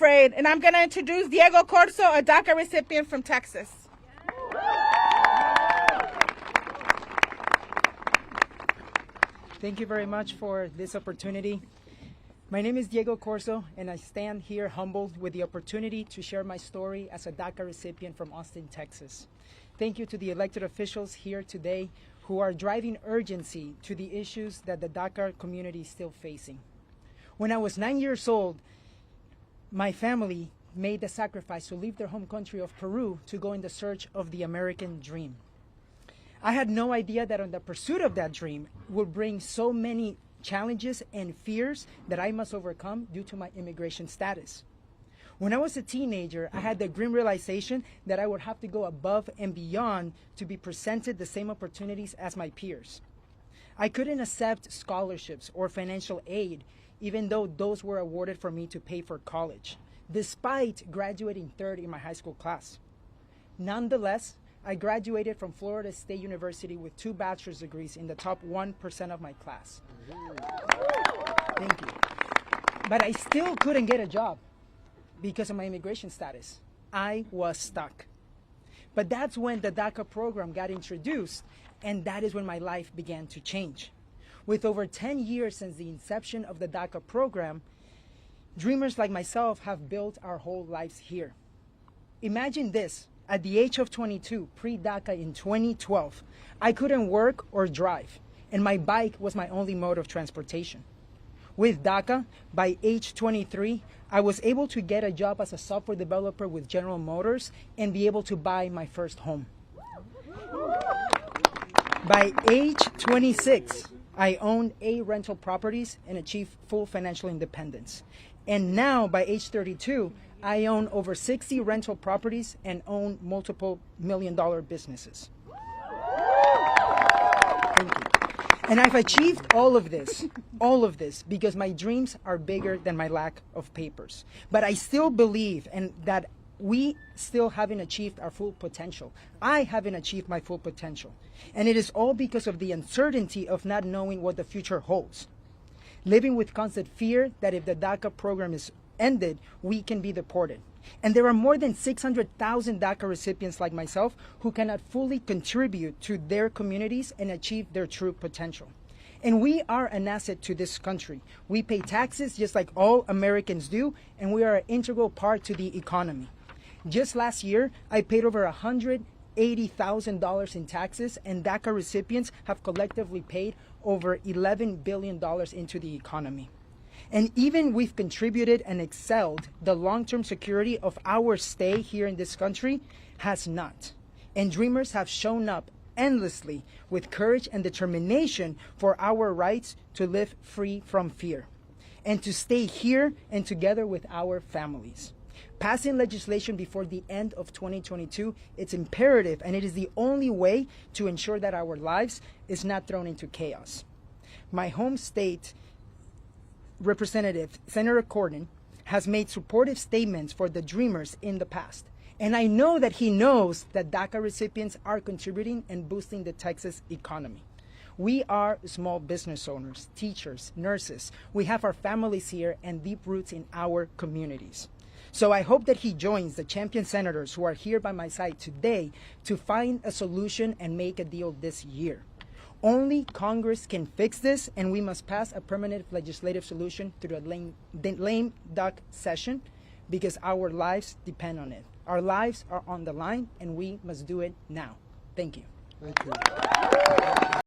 afraid. And I'm going to introduce Diego Corzo, a DACA recipient from Texas. Thank you very much for this opportunity. My name is Diego Corzo, and I stand here humbled with the opportunity to share my story as a DACA recipient from Austin, Texas. Thank you to the elected officials here today who are driving urgency to the issues that the DACA community is still facing. When I was 9 years old, my family made the sacrifice to leave their home country of Peru to go in the search of the American dream. I had no idea that on the pursuit of that dream would bring so many challenges and fears that I must overcome due to my immigration status. When I was a teenager, I had the grim realization that I would have to go above and beyond to be presented the same opportunities as my peers. I couldn't accept scholarships or financial aid, even though those were awarded for me to pay for college, despite graduating third in my high school class. Nonetheless, I graduated from Florida State University with 2 bachelor's degrees in the top 1% of my class. Thank you. But I still couldn't get a job because of my immigration status. I was stuck. But that's when the DACA program got introduced, and that is when my life began to change. With over 10 years since the inception of the DACA program, dreamers like myself have built our whole lives here. Imagine this. At the age of 22, pre-DACA in 2012, I couldn't work or drive, and my bike was my only mode of transportation. With DACA, by age 23, I was able to get a job as a software developer with General Motors and be able to buy my first home. By age 26, I owned 8 rental properties and achieved full financial independence. And now, by age 32, I own over 60 rental properties and own multiple million-dollar businesses. Thank you. And I've achieved all of this because my dreams are bigger than my lack of papers. But I still believe that we still haven't achieved our full potential. I haven't achieved my full potential. And it is all because of the uncertainty of not knowing what the future holds. Living with constant fear that if the DACA program is ended, we can be deported. And there are more than 600,000 DACA recipients like myself who cannot fully contribute to their communities and achieve their true potential. And we are an asset to this country. We pay taxes just like all Americans do, and we are an integral part to the economy. Just last year, I paid over $180,000 in taxes, and DACA recipients have collectively paid over $11 billion into the economy. And even we've contributed and excelled, the long-term security of our stay here in this country has not. And dreamers have shown up endlessly with courage and determination for our rights to live free from fear and to stay here and together with our families. Passing legislation before the end of 2022, it's imperative, and it is the only way to ensure that our lives is not thrown into chaos. My home state Representative Senator Corden has made supportive statements for the Dreamers in the past. And I know that he knows that DACA recipients are contributing and boosting the Texas economy. We are small business owners, teachers, nurses. We have our families here and deep roots in our communities. So I hope that he joins the champion senators who are here by my side today to find a solution and make a deal this year. Only Congress can fix this, and we must pass a permanent legislative solution through the lame duck session because our lives depend on it. Our lives are on the line, and we must do it now. Thank you. Thank you.